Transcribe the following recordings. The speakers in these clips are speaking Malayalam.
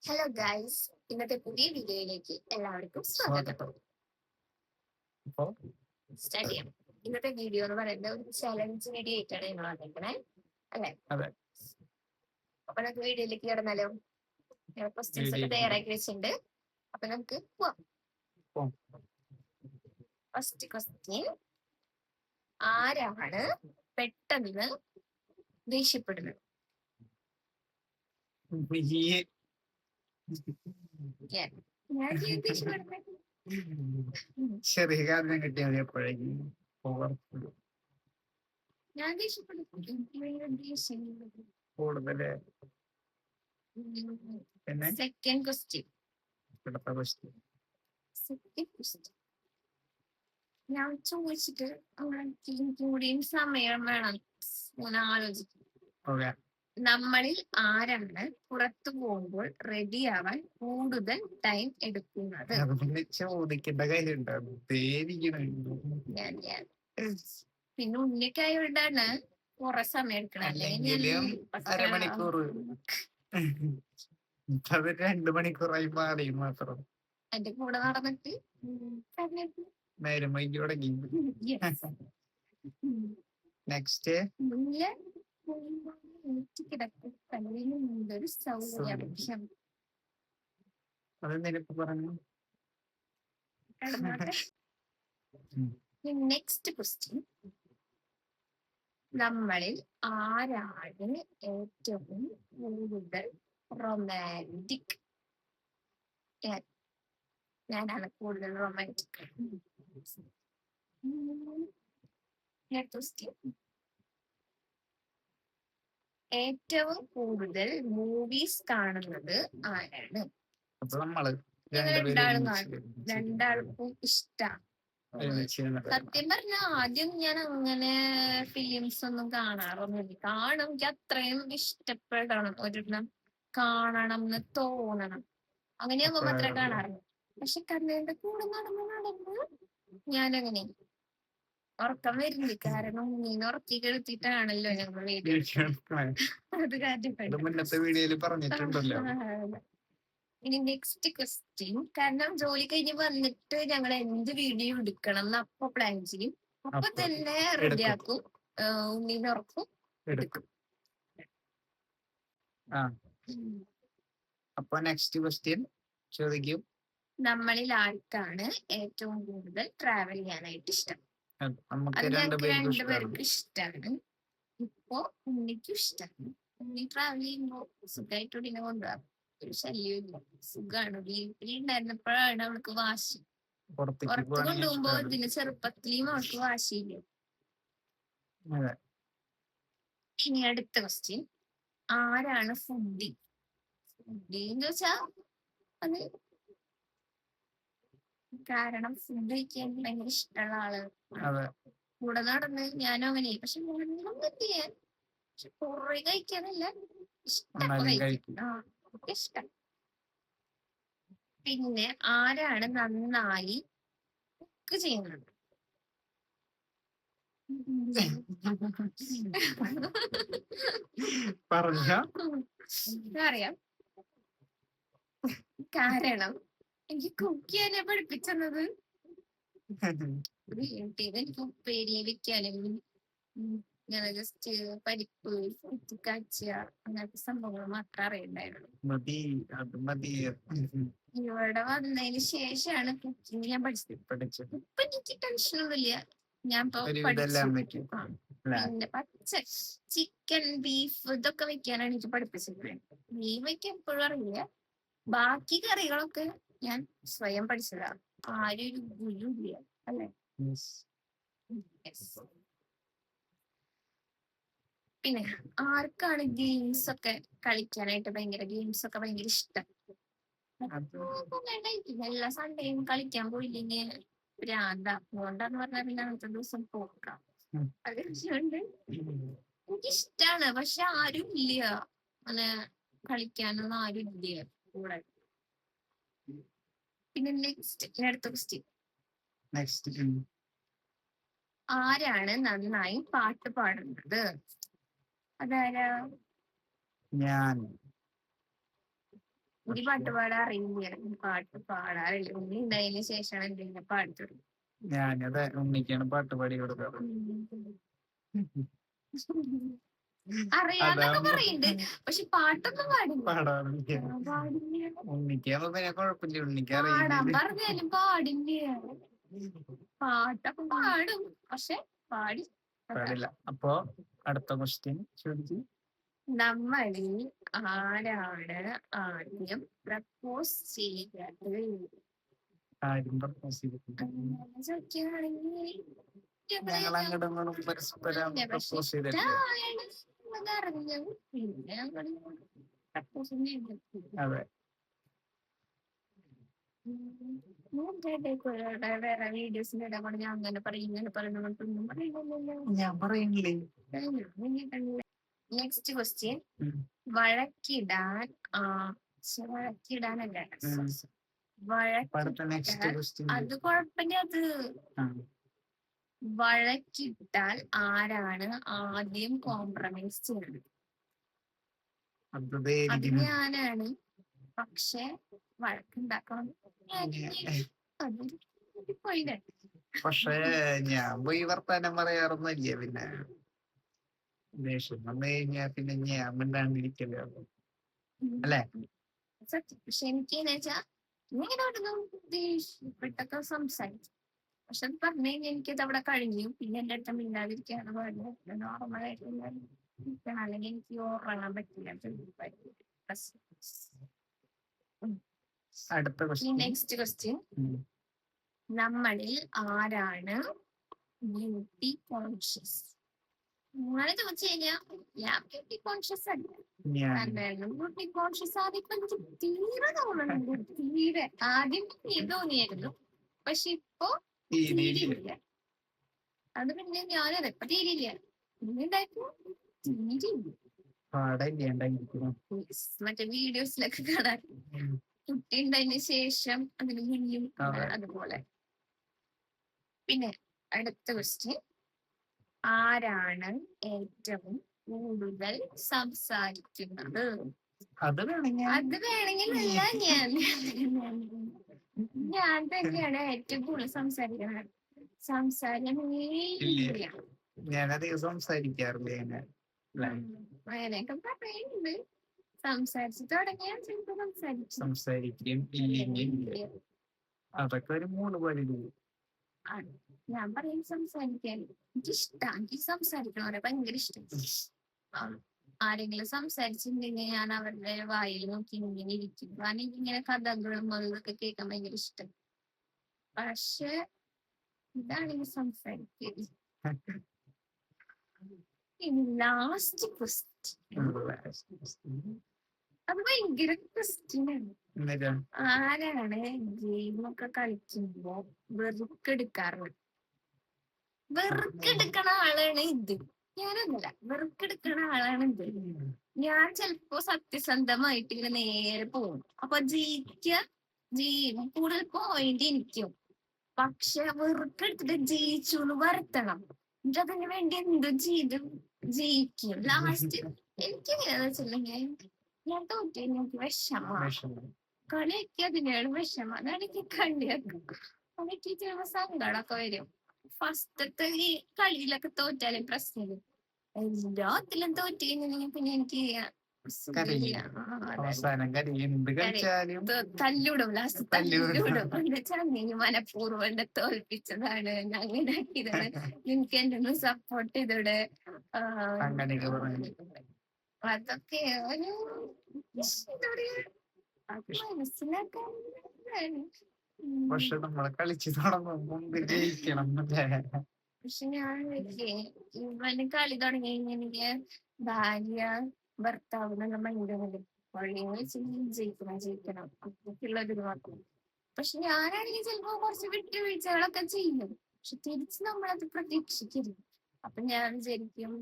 ഹലോ ഗൈസ്, ഇന്നത്തെ പുതിയ വീഡിയോയിലേക്ക് എല്ലാവർക്കും സ്വാഗതം. സ്റ്റാർട്ട് ചെയ്യാം. ഇന്നത്തെ വീഡിയോ എന്ന് പറയുന്നത് ഒരു ചലഞ്ച് വീഡിയോ ആയിട്ടാണ് ഞങ്ങൾ വന്നിരിക്കണേ, അല്ലെ? അപ്പൊ നമുക്ക് വീഡിയോയിലേക്ക് കടന്നാലോ? ക്വസ്റ്റ്യൻസ് ഒക്കെ തയ്യാറാക്കി വെച്ചിട്ടുണ്ട്. അപ്പൊ നമുക്ക് പോവാം. ഫസ്റ്റ് ക്വസ്റ്റ്യൻ, ആരാണ് പെട്ടെന്ന് ദേഷ്യപ്പെടുന്നത്? ഞാൻ ദേഷ്യപ്പെടുന്നത് ചെറിയ കാരണം കിട്ടിയാൽ മതി. എപ്പോഴേക്കും ഞാൻ ദേഷ്യപ്പെടും. കൂടുതല് പിന്നെ സെക്കൻഡ് ക്വസ്റ്റ്യൻ ഞാൻ ചോദിച്ചിട്ട് എനിക്കും കൂടിയും സമയം വേണം ഞാൻ ആലോചിക്കും. നമ്മളിൽ ആരാണ് പുറത്തു പോകുമ്പോൾ റെഡിയാവാൻ കൂടുതൽ ടൈം എടുക്കുന്നത്? ചോദിക്കേണ്ട കാര്യമുണ്ടോ? ഞാൻ പിന്നെ ഉണ്ണിയൊക്കെ ആയതുകൊണ്ടാണ് കുറെ സമയം എടുക്കണം. അല്ലെങ്കിൽ അരമണിക്കൂർ 2 മണിക്കൂറായി മാറി മാത്രം. എന്റെ കൂടെ നടന്നിട്ട് നേരം വൈകി തുടങ്ങി. നെക്സ്റ്റ് കിടക്കൊരു സൗകര്യം. അതെന്തിനിപ്പോ പറഞ്ഞു? നെക്സ്റ്റ് ക്വസ്റ്റ്യൻ, നമ്മളിൽ ആരാണ് ഏറ്റവും കൂടുതൽ റൊമാൻറ്റിക്? ഞാനാണ് കൂടുതൽ റൊമാൻറ്റിക്. ഏറ്റവും കൂടുതൽ മൂവീസ് കാണുന്നത് ആരാണ്? രണ്ടാളും കാണും. രണ്ടാൾക്കും ഇഷ്ടമാണ്. സത്യം പറഞ്ഞ ആദ്യം ഞാൻ അങ്ങനെ ഫിലിംസ് ഒന്നും കാണാറൊന്നുമില്ല. കാണും, എനിക്ക് അത്രയും ഇഷ്ടപ്പെടണം, ഒരെണ്ണം കാണണം എന്ന് തോന്നണം, അങ്ങനെയാകുമ്പോ മാത്രമേ കാണാറുള്ളൂ. പക്ഷെ കണ്ണേന്റെ കൂടെ നടന്ന് ഞാനങ്ങനെ ഉറക്കം വരുന്നില്ല. കാരണം നീന്ന് ഉറക്കി കെടുത്തിട്ടാണല്ലോ ഞങ്ങൾ വീഡിയോ അത് പറഞ്ഞിട്ടുണ്ടല്ലോ. ഇനി നെക്സ്റ്റ് ക്വസ്റ്റ്യൻ, കാരണം ജോലി കഴിഞ്ഞ് വന്നിട്ട് ഞങ്ങൾ എന്ത് വീഡിയോ എടുക്കണം എന്ന് അപ്പൊ പ്ലാൻ ചെയ്യും, അപ്പൊ തന്നെ റെഡിയാക്കും, ഉണ്ണീനെ ഉറക്കും, എടുക്കും. അപ്പൊ നെക്സ്റ്റ് ക്വസ്റ്റ്യൻ ചോദിക്കും, നമ്മളിൽ ആർക്കാണ് ഏറ്റവും കൂടുതൽ ട്രാവൽ ചെയ്യാനായിട്ട് ഇഷ്ടം? അത് ഞങ്ങൾക്ക് രണ്ടുപേർക്ക് ഇഷ്ടമാണ്. ഇപ്പൊ ഉണ്ണിക്കും ഇഷ്ടമാണ്. ഉണ്ണി ട്രാവൽ ചെയ്യുമ്പോ സുഖമായിട്ട് ഉടനെ കൊണ്ടുപോകാം, ഒരു ശല്യമില്ല, സുഖാണ്. വീട്ടിലുണ്ടായിരുന്നപ്പോഴാണ് അവൾക്ക് വാശി. പുറത്ത് കൊണ്ടുപോകുമ്പോ ഇതിന് ചെറുപ്പത്തിലും അവൾക്ക് വാശിയില്ല. ഇനി അടുത്ത ക്വസ്റ്റ്യൻ, ആരാണ് ഫുഡി? ഫുഡി എന്ന് വെച്ചാ അത് കാരണം ഫുഡ് കഴിക്കാൻ ഭയങ്കര ഇഷ്ടമുള്ള ആള്. കൂടെ നടന്ന് ഞാനും അങ്ങനെ, പക്ഷെ ചെയ്യാൻ കുറെ കഴിക്കാനല്ല, ഇഷ്ടം. പിന്നെ ആരാണ് നന്നായി കുക്ക് ചെയ്യുന്നത്? അറിയാം, കാരണം എനിക്ക് കുക്ക് ചെയ്യാനെ പഠിപ്പിച്ചത് വീട്ടിൽ എനിക്ക് ഉപ്പേരി വെക്കാനും ഇങ്ങനെ ജസ്റ്റ് പരിപ്പ് കാച്ചുക അങ്ങനത്തെ സംഭവങ്ങൾ മാത്രമേ അറിയണ്ടായിരുന്നു. ഇവിടെ വന്നതിന് ശേഷമാണ് കുക്കിംഗ് ഞാൻ പഠിച്ചത്. ഇപ്പൊ എനിക്ക് ടെൻഷനൊന്നുമില്ല, ഞാൻ പഠിച്ചു. പിന്നെ പച്ച ചിക്കൻ ബീഫ് ഇതൊക്കെ വെക്കാനാണ് എനിക്ക് പഠിപ്പിച്ചിട്ടുള്ളത്. മീൻ വെക്കാൻ എപ്പോഴും അറിയില്ല. ബാക്കി കറികളൊക്കെ ഞാൻ സ്വയം പഠിച്ചതാണ്. ആരും ഒരു ഗുരുവില്ല, അല്ലെ? പിന്നെ ആർക്കാണ് ഗെയിംസ് ഒക്കെ കളിക്കാനായിട്ട് ഗെയിംസ് ഒക്കെ ഭയങ്കര ഇഷ്ടം? എല്ലാ സൺഡേയും കളിക്കാൻ പോയില്ലെങ്കിൽ ഭ്രാന്താ. അതുകൊണ്ടാന്ന് പറഞ്ഞാൽ പിന്നെ അന്നത്തെ ദിവസം പോക്കാം. അതുകൊണ്ട് എനിക്കിഷ്ടാണ്, പക്ഷെ ആരും ഇല്ല, അങ്ങനെ കളിക്കാനൊന്നും ആരും ഇല്ല കൂടെ. പിന്നെ അടുത്ത ക്വസ്റ്റ്യൻ, ആരാണ് നന്നായി പാട്ട് പാടുന്നത്? അതാരാ? ഞാൻ എനിക്ക് പാട്ട് പാടാൻ അറിയില്ല, പാട്ട് പാടാറില്ല. ഉണ്ണി ഉണ്ടായതിനു ശേഷമാണ് എന്തെങ്കിലും പാട്ട് തുടങ്ങി. ഞാനത് ഉണ്ണിക്കാണ് പാട്ട് പാടി കൊടുക്കാറ്. അറിയാന്നൊക്കെ അതാവുമ്പോ പറയുന്നുണ്ട്, പക്ഷെ പാട്ടൊന്നും പാടില്ല. പാടാറില്ല. പാടില്ല, ഉണ്ണിക്കാവുമ്പോ പിന്നെ കുഴപ്പമില്ല, ഉണ്ണിക്ക് പാടാൻ അറിയില്ല. പറഞ്ഞാലും പാടില്ല. പാട്ടൊക്കെ പാടും, പക്ഷെ പാടി പാടില്ല. അപ്പൊ അടുത്ത ക്വസ്റ്റ്യൻ ചോദിച്ചു. നമ്മളിൽ ആരാണ് ആദ്യം പ്രപ്പോസ് ചെയ്തത്? ആരും പ്രപ്പോസ് ചെയ്തിട്ടില്ല. അങ്ങനെ ചോദിക്കുകയാണെങ്കിൽ ഞങ്ങൾ അങ്ങോട്ടും ഇങ്ങോട്ടും പരസ്പരം പ്രപ്പോസ് ചെയ്തിട്ടില്ല. അറിഞ്ഞു, പിന്നെ പ്രപ്പോസ് അതെ. വേറെ വീഡിയോസിന്റെ ഇടപെടെ ഞാൻ അങ്ങനെ പറയും ഇങ്ങനെ പറയുന്നൊന്നും പറയുന്നില്ലല്ലോ. ഞാൻ പറയുന്നില്ലേ. Next question. വഴക്കിടാൻ വഴക്കിടാനല്ല, അത് കുഴപ്പമില്ല. അത് വഴക്കിട്ടാൽ ആരാണ് ആദ്യം കോംപ്രമൈസ് ചെയ്യുന്നത്? അത് ഞാനാണ്, പക്ഷെ വഴക്കുണ്ടാക്കണം. പക്ഷേ ഞാൻ പോയി വർത്താനം പറയാറൊന്നുമില്ല. പിന്നെ ദേഷ്യം വന്നു കഴിഞ്ഞാ പിന്നെ ഞാൻ മിണ്ടാണ്ടിരിക്കല്ലോ അല്ലേ? സത്യം. പക്ഷെ എനിക്ക് വെച്ചാ ഇങ്ങനെ ദേഷ്യപ്പെട്ടൊക്കെ സംസാരിക്കും, പക്ഷെ അത് പറഞ്ഞു കഴിഞ്ഞാൽ എനിക്കത് അവിടെ കഴിഞ്ഞു. പിന്നെ എന്റെ അടുത്ത് മിണ്ടാതിരിക്കാണ് പാടില്ല, നോർമലായിട്ട് അല്ലെങ്കിൽ എനിക്ക് ഉറങ്ങാൻ പറ്റില്ല. Next question. നമ്മളിൽ ആരാണ് ബ്യൂട്ടി കോൺഷ്യസ്? അങ്ങനെ ചോദിച്ചു കഴിഞ്ഞാൽ ഞാൻ ബ്യൂട്ടി കോൺഷ്യസ് അല്ല. ബ്യൂട്ടി കോൺഷ്യസ് ആദ്യം എനിക്ക് തീരെ തോന്നുന്നുണ്ട്. തീരെ ആദ്യം തോന്നിയായിരുന്നു, പക്ഷെ ഇപ്പൊ തീരില്ല. അത് പിന്നെ ഞാനത് ഇപ്പൊ തീരില്ല. പിന്നെ മറ്റേ വീഡിയോസിലൊക്കെ കാണാൻ കുട്ടി ഉണ്ടായതിനു ശേഷം അതിന് മുന്നും അതുപോലെ. പിന്നെ അടുത്ത ക്വസ്റ്റ്യൻ. ആരാണ് ഏറ്റവും കൂടുതൽ സംസാരിക്കുന്നത്? അത് വേണമെങ്കിൽ ഞാൻ തന്നെയാണ് ഏറ്റവും കൂടുതൽ സംസാരിക്കുന്നത്. ഞാനധികം സംസാരിക്കാറില്ല. അങ്ങനെയൊക്കെ പറയുന്നുണ്ട്. സംസാരിച്ചു തുടങ്ങിയാൽ ചിലപ്പോ സംസാരിക്കും, ഇല്ലെങ്കിൽ അതൊക്കെ ഒരു 3 പേര്. ഞാൻ പറയും സംസാരിക്കാൻ എനിക്കിഷ്ടം. എനിക്ക് സംസാരിക്കണവരെ ഭയങ്കര ഇഷ്ടം. ആരെങ്കിലും സംസാരിച്ചിട്ടുണ്ടെങ്കിൽ ഞാൻ അവരുടെ വായിൽ നോക്കി ഇങ്ങനെ ഇരിക്കും. കാരണം എനിക്കിങ്ങനെ കഥകളും അതൊക്കെ കേൾക്കാൻ ഭയങ്കര ഇഷ്ടം. പക്ഷെ ഇതാണെങ്കിൽ സംസാരിക്കരുത്. ഇനി ലാസ്റ്റ് ക്വസ്റ്റ്യൻ. അത് ഭയങ്കര ക്വസ്റ്റ്യൻ ആണ്. ആരാണ് ഗെയിമൊക്കെ കളിക്കുമ്പോ വെറുക്കെടുക്കാറുള്ളത്? വെറുക്കെടുക്കണ ആളാണ് ഇത്, ഞാനല്ല. വെറുക്കെടുക്കണ ആളാണ് ഇത്. ഞാൻ ചിലപ്പോ സത്യസന്ധമായിട്ട് ഇങ്ങനെ നേരെ പോകും, അപ്പൊ കൂടുതൽ പോയിന്റ് എനിക്കും. പക്ഷെ വെറുക്കെടുത്തിട്ട് ജയിച്ചു എന്ന് വരുത്തണം. എന്നിട്ട് അതിന് വേണ്ടി എന്തും ചെയ്ത് ജയിക്കും. ലാസ്റ്റ് എനിക്ക് എങ്ങനെയാന്ന് വെച്ചിട്ടുണ്ടെങ്കിൽ ഞാൻ തോറ്റു എനിക്ക് വിഷമം. കളിയൊക്കെ അതിനാണ് വിഷമം. അതാണ് എനിക്ക് കളിയാക്കും. എനിക്ക് ചിലപ്പോ സങ്കടമൊക്കെ വരും. ഫസ്റ്റത്തെ ഈ കളിയിലൊക്കെ തോറ്റാലും പ്രശ്നമില്ല. എല്ലാത്തിലും തോറ്റു കഴിഞ്ഞിട്ടുണ്ടെങ്കിൽ പിന്നെ എനിക്ക് തല്ലൂടും. ലാസ്റ്റ് തല്ലൂടും. നീ മനഃപൂർവ്വം എന്നെ തോൽപ്പിച്ചതാണ്, അങ്ങനെ ആക്കിയതാണ്, എനിക്ക് എന്നെ ഒന്ന് സപ്പോർട്ട് ചെയ്തോടെ. അതൊക്കെ ഒരു മനസ്സിലാക്കാൻ. പക്ഷെ നമ്മളെ കളിച്ചു തുടങ്ങുമ്പോ ജയിക്കണം. പക്ഷെ ഞാൻ ഇവന് കളി തുടങ്ങി കഴിഞ്ഞെനിക്ക് ഭാര്യ ഭർത്താവ് എന്നുള്ള മൈൻഡൊന്നുമില്ല. ജയിക്കണം അതൊക്കെയുള്ളൊരു മാത്രം. പക്ഷെ ഞാനാണെങ്കിൽ ചിലപ്പോ കുറച്ച് വിട്ടുവീഴ്ചകളൊക്കെ ചെയ്യും, പക്ഷെ തിരിച്ച് നമ്മളത് പ്രതീക്ഷിക്കരുത്. അപ്പൊ ഞാൻ വിചാരിക്കും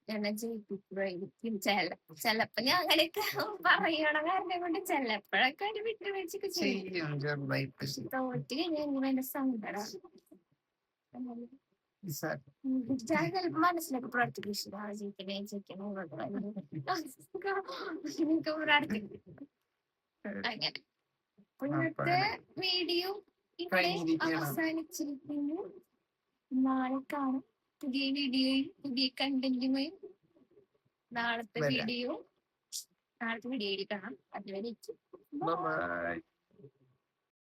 എന്നെ ജയിപ്പിക്കുമായിരിക്കും. ചിലപ്പോ ഞാൻ അങ്ങനെയൊക്കെ പറയണ കാരണം കൊണ്ട് ചിലപ്പോഴൊക്കെ ഒരു വിട്ടുവീഴ്ചയൊക്കെ ചെയ്യും. തോറ്റ് കഴിഞ്ഞാൽ എന്റെ സങ്കടം. ഞാൻ ചിലപ്പോ മനസ്സിലൊക്കെ പ്രാർത്ഥിക്കും ജയിക്കണേ ജയിക്കണേ എനിക്ക് പ്രാർത്ഥിക്കും അങ്ങനെ. ഇന്നത്തെ വീഡിയോ ഇവിടെ അവസാനിച്ചിരിക്കുന്നു. നാളെ കാണാം പുതിയ വീഡിയോയും പുതിയ കണ്ടന്റുമായി. നാളത്തെ വീഡിയോ കാണാം. അതുവരെ